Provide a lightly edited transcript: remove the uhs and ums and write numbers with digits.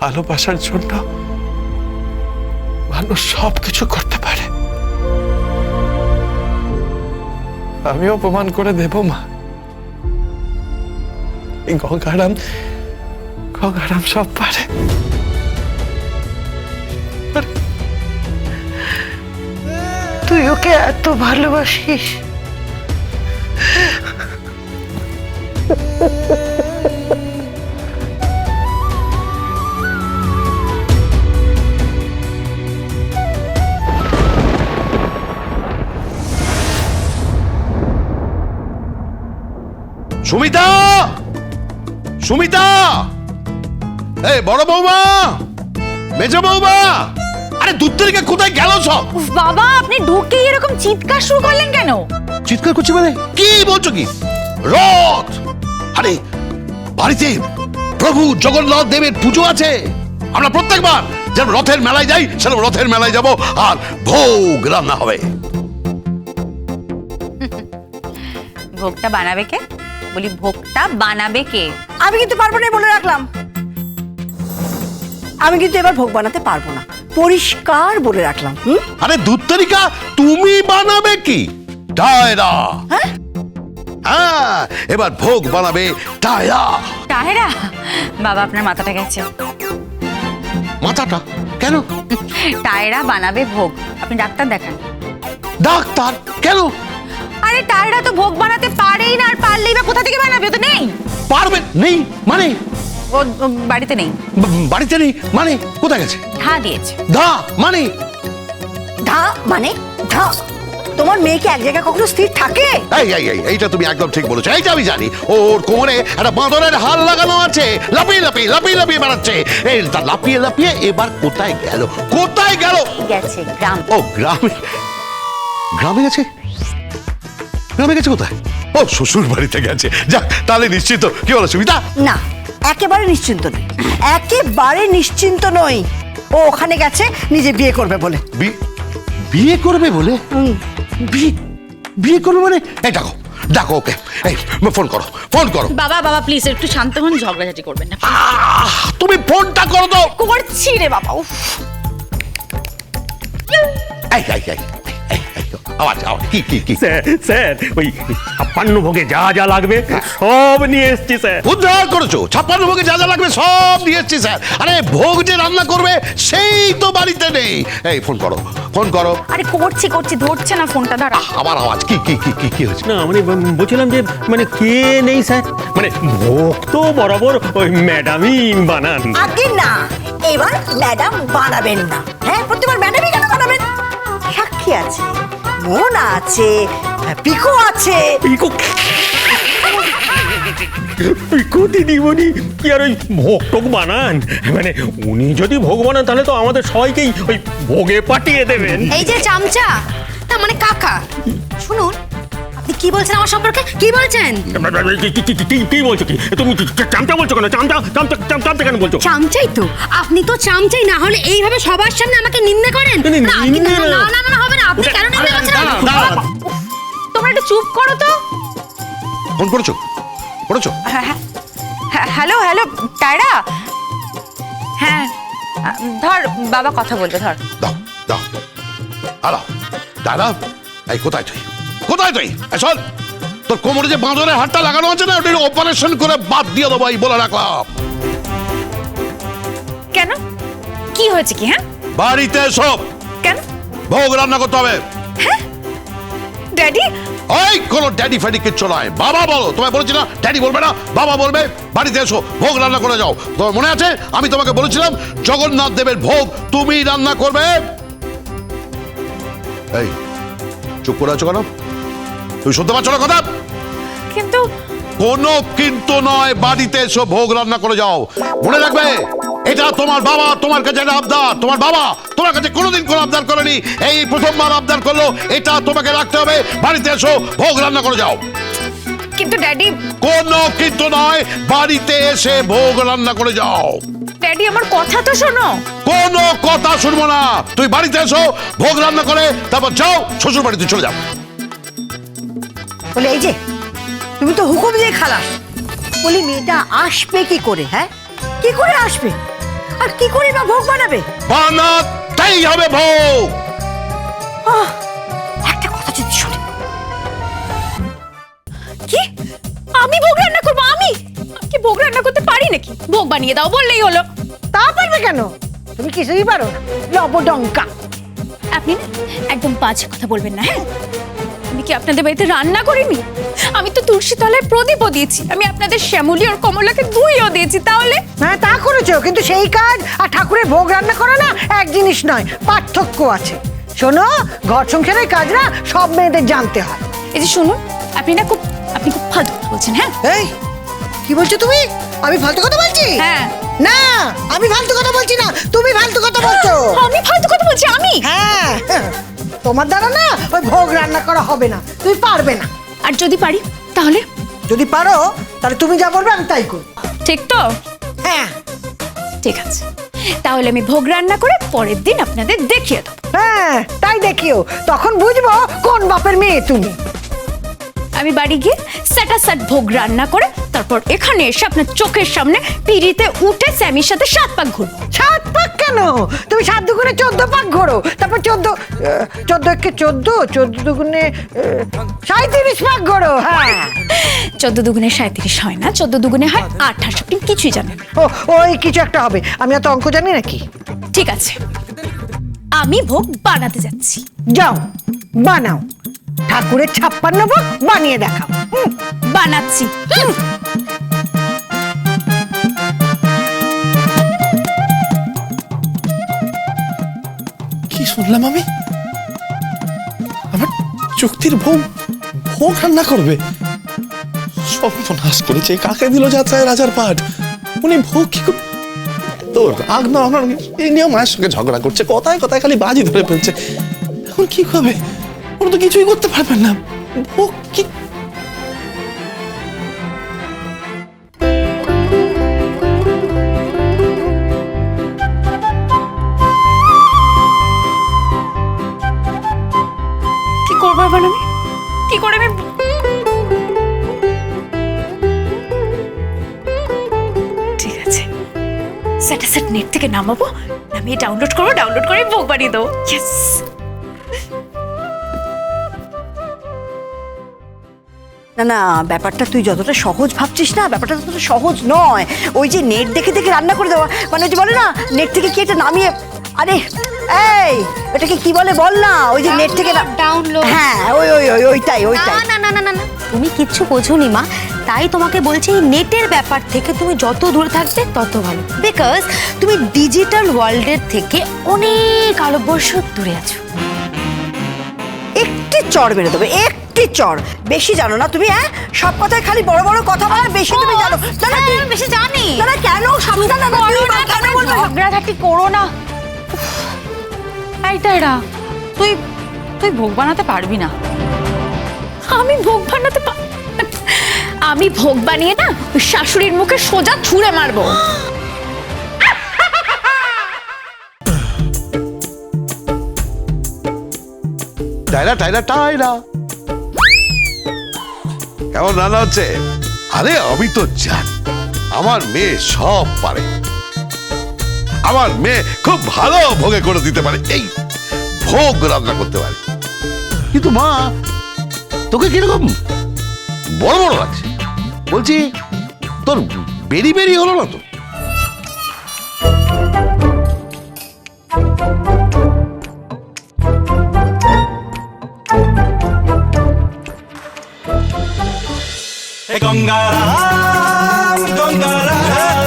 ভালোবাসার জন্য মানুষ সবকিছু করতে পারে। আমি অপমান করে দেব মা? এই গঙ্গারাম সব পারে। তুই ওকে এত ভালোবাসিস? সুমিতা, সুমিতা, এই বড় বৌমা, মেজ বৌমা, আরে দূর থেকে কোথায় গেল সব? বাবা আপনি ঢুকেই এরকম চিৎকার শুরু করলেন কেন? চিৎকার করছি মানে কি বলছো কি? রথ, আরে বাড়িতে প্রভু জগন্নাথ দেবের পুজো আছে। আমরা প্রত্যেকবার যেন রথের মেলায় যাই, সেরকম রথের মেলায় যাব আর ভোগ রান্না হবে। ভোগটা বানাবে কে? বলি ভোগটা বানাবে কে? আমি কিন্তু পারবো না বলে রাখলাম। আমি কিন্তু এবার ভোগ বানাতে পারবো না, পরিষ্কার বলে রাখলাম। আরে দুত্তরিকা, তুমি বানাবে কি? টায়রা। হ্যাঁ, এবার ভোগ বানাবে টায়রা। টাহেরা? বাবা আপনার মাথাটা গেছে। মাথাটা কেন? টায়রা বানাবে ভোগ, আপনি ডাক্তার দেখান। ডাক্তার কেন? আরে টায়রা তো ভোগ বানাতে পারেই না, আর পারলেই বা কোথা থেকে বানাবে? ও তো নেই। পারবে নেই মানে? ও বাড়িতে নেই। বাড়িতে নেই মানে? কোথায় গেছে? ধা দিয়েছে। ধা মানে? ধা মানে ধা? তোমার মেয়েকে এক জায়গায় কখনো স্থির থাকে? এইটা তুমি একদম ঠিক বলেছো। এইটা আমি জানি। ওর কোমরে একটা বাঁদরের হাল লাগানো আছে, লাপিয়ে লাপিয়ে বেড়াচ্ছে। এই লাপিয়ে লাপিয়ে এবার কোথায় গেল? কোথায় গেল? গেছে গ্রাম। ও গ্রামে। গ্রামে গেছে? গ্রামে গেছে কোথায়? ও শ্বশুর বাড়িতে গেছে। যাক, তাহলে নিশ্চিত। কি বলো সুমিতা? না, একেবারে নিশ্চিন্ত নই, একেবারে নিশ্চিন্ত নই। ও ওখানে গেছে নিজে বিয়ে করবে বলে। বিয়ে করবে বলে? বিয়ে করবে মানে? এই ডাকো, ডাকো ওকে। এই ফোন করো। বাবা বাবা প্লিজ একটু শান্ত হন, ঝগড়াঝাটি করবেন না। তুমি ফোনটা করো তো। করছি রে বাবা। উফ। আওয়াজ কি? স্যার ওই 56 ভোগে যা যা লাগবে সব নিয়ে এসেছি স্যার। উদ্ধার করেছো? 56 ভোগে যা যা লাগবে সব নিয়ে এসছি স্যার। আরে ভোগ যে রান্না করবে সেই তো বাড়িতে নেই। এই ফোন করো। আরে করছি ধরছে না ফোনটা। ধরা আবার আওয়াজ কি হয়েছে? না মানে বলছিলাম যে মানে কে নেই স্যার, মানে ভোগ তো বরাবর ওই ম্যাডামই বানান। আগে না, এবার ম্যাডাম বানাবেন না। হ্যাঁ, প্রতিবার ম্যাডামই কেন বানাবেন? সাক্ষী আছে, মন আছে, পিকো আছে। পিকো দিদিমণি কি আর ওই ভোগ টোগ বানান? মানে উনি যদি ভোগ বানান তাহলে তো আমাদের সবাইকেই ওই ভোগে পাঠিয়ে দেবেন। এই যে চামচা, তার মানে কাকা। শুনুন, আপনি কি বলছেন আমার সম্পর্কে? কি বলছেন? কি বলছো? কি তুমি চামচা বলছো কেন? চামচা কেন বলছো? চামচাই তো, আপনি তো চামচাই। না হলে এইভাবে সবার সামনে আমাকে নিন্দে করেন না। না হবে না। আপনি কেন নিন্দে করছেন? তোমরা একটু চুপ করো তো। ফোন করেছো? Hello tiara. হ্যাঁ ধর, বাবা কথা বলবে, ধর। দাও। হ্যালো দাদা, এই কোথায় তুই? শোন, তোর কোমরে যে বাঁদরের হাড়টা লাগানো আছে না, ওটা অপারেশন করে বাদ দিয়ে দেবো এই বলে রাখলাম। কেন? কি হয়েছে কি? হ্যাঁ, বাড়িতে সব কেন? ভোগ রান্না করতে হবে। ড্যাডি? ওই কোনো ড্যাডি ফ্যাডি কিচ্ছু নয়। বাবা বলো। তোমায় বলেছি না ড্যাডি বলবে না, বাবা বলবে। বাড়িতে এসো, ভোগ রান্না করে যাও। তোমার মনে আছে আমি তোমাকে বলেছিলাম জগন্নাথ দেবের ভোগ তুমি রান্না করবে? এই চুপ করে আছো কেন? তুমি শুনতে পাচ্ছ না কথা? কিন্তু কোনো কিন্তু নয়, বাড়িতে এসো, ভোগ রান্না করে যাও। মনে রাখবে, এটা তোমার বাবা তোমার কাছে একটা আবদার। তোমার বাবা তোমার কাছে কোনোদিন কোনো আবদার করেনি, এই প্রথমবার আবদার করলো। এটা তোমাকে রাখতে হবে। বাড়িতে এসো, ভোগ রান্না করে যাও। কিন্তু ড্যাডি। কোনো কিন্তু নয়, বাড়িতে এসে ভোগ রান্না করে যাও। ড্যাডি আমার কথা তো শোনো। কোনো কথা শুনবো না। তুই বাড়িতে এসো, ভোগ রান্না করে তারপর যাও শ্বশুর বাড়িতে চলে যাও। বলে এই যে তুমি তো হুকুম দিয়ে খালাস। বলি মেয়েটা আসবে কি করে? হ্যাঁ, কি করে আসবে? আর কি করে বা ভোগ বানাবে? বানাতেই হবে ভোগ। একটা কথা যদি শুনে, কি আমি ভোগ রান্না করবো? আমি কি ভোগ রান্না করতে পারি নাকি? ভোগ বানিয়ে দাও বললেই হলো। তা পারবে কেন? তুমি কিছুই পারো না, লবডঙ্কা। আপনি না একদম বাজে কথা বলবেন না, হ্যাঁ? আমি কি আপনাদের বাড়িতে রান্না করিনি? আমি তো তুলসী তলায় প্রদীপও দিয়েছি, আমি আপনাদের শ্যামলী আর কমলাকে ধুইও দিয়েছি। তাহলে হ্যাঁ, তা করেছো, কিন্তু সেই কাজ আর ঠাকুরের ভোগ রান্না করা না এক জিনিস নয়, পার্থক্য আছে। শোনো, ঘর সংসারের কাজ না সব মেয়েদের জানতে হয়। এই যে শুনুন, আপনি খুব ফালতু কথা বলছেন। হ্যাঁ এই কি বলছো তুমি? আমি ফালতু কথা বলছি? হ্যাঁ না, আমি ফালতু কথা বলছি না, তুমি ফালতু কথা বলছো। আমি ফালতু কথা বলছি? আমি? হ্যাঁ, তোমার দ্বারা না ওই ভোগ রান্না করা হবে না, তুমি পারবে না। আর যদি পারি তাহলে? যদি পারো তাহলে তুমি যা বলবে আমি তাই করব। ঠিক তো? হ্যাঁ ঠিক আছে, তাহলে আমি ভোগ রান্না করে পরের দিন আপনাদের দেখিয়ে দেবো। হ্যাঁ, তাই দেখিও, তখন বুঝবো কোন বাপের মেয়ে তুমি। আমি বাড়ি গিয়ে স্যাটাস্যাট ভোগ রান্না করে তারপর এখানে এসে আপনার চোখের সামনে পিঁড়িতে উঠে স্যামির সাথে 7 পাক ঘুরবো। 7 পাক কেন? তুমি 7 দুগুণে 14 পাক ঘোরো, তারপর 14 একে 14 দুগুণে 37 পাক ঘোরো। হ্যাঁ, 14 দুগুণে 37 হয় না, 14 দুগুণে হয় 28। আপনি কিছুই জানেন না। ওই কিছু একটা হবে, আমি এত অঙ্ক জানি নাকি। ঠিক আছে, আমি ভোগ বানাতে যাচ্ছি। যাও বানাও, ঠাকুরের 56 ভোগ বানিয়ে দেখাও। বানাচ্ছি। কি শুনলাম আমি? আমার চুক্তির বউ ভোগ রান্না করবে? সর্বনাশ করেছে, কাকে দিল যাত্রায় রাজার পাট? উনি ভোগ কি তোর আগ না আমার এই নিয়ে মায়ের সঙ্গে ঝগড়া করছে, কথায় কথায় খালি বাজি ধরে ফেলছে। এখন কি হবে? ওরা তো কিছুই করতে পারবেন না। ভোগ কি? কি করবো এবার আমি? কি করে আমি? ঠিক আছে, স্যাটাস্যাট নেট থেকে নামাবো, নামিয়ে ডাউনলোড করবো, ডাউনলোড করে ভোগ বানিয়ে দেবো। ইয়েস! না না, ব্যাপারটা তুই যতটা সহজ ভাবছিস না, ব্যাপারটা ততটা সহজ নয়। ওই যে নেট দেখে দেখে রান্না করে দেওয়া, মানে ওই যে বলে না নেট থেকে কি একটা নামিয়ে, আরে এই এটাকে কি বলে বল না? ওই যে নেট থেকে ডাউনলোড। হ্যাঁ, ওইটাই। না না না না না, তুমি কিচ্ছু বোঝোনি মা, তাই তোমাকে বলছি এই নেটের ব্যাপার থেকে তুমি যত দূরে থাকবে তত ভালো, বিকজ তুমি ডিজিটাল ওয়ার্ল্ডের থেকে অনেক আলোকবর্ষ দূরে আছো। একটি চড় মেরে দেবে, একটি চড়। বেশি জানো না তুমি। হ্যাঁ, সব কথায় খালি বড় বড় কথা বলা, বেশি তুমি জানো না। না আমি বেশি জানি না, না কেন? সাবধান না, কেন বলবে? ঝগড়াঝাটি করো না। এই তাইরা, তুই তুই ভোগ বানাতে পারবি না। আমি ভোগ বানাতে আমি ভোগ বানিয়ে না ওই শাশুড়ির মুখে সোজা ছুঁড়ে মারবো। টাইরা টাইরা টাইরা, কেমন রান্না হচ্ছে? আরে আমি তো জানি আমার মেয়ে সব পারে, আমার মেয়ে খুব ভালো ভোগে করে দিতে পারে, এই ভোগ রান্না করতে পারে। কিন্তু মা, তোকে কিরকম বড় বড় লাগছে? বলছি তোর বেরি বেরি হলো না তো? Gongara, Gongara.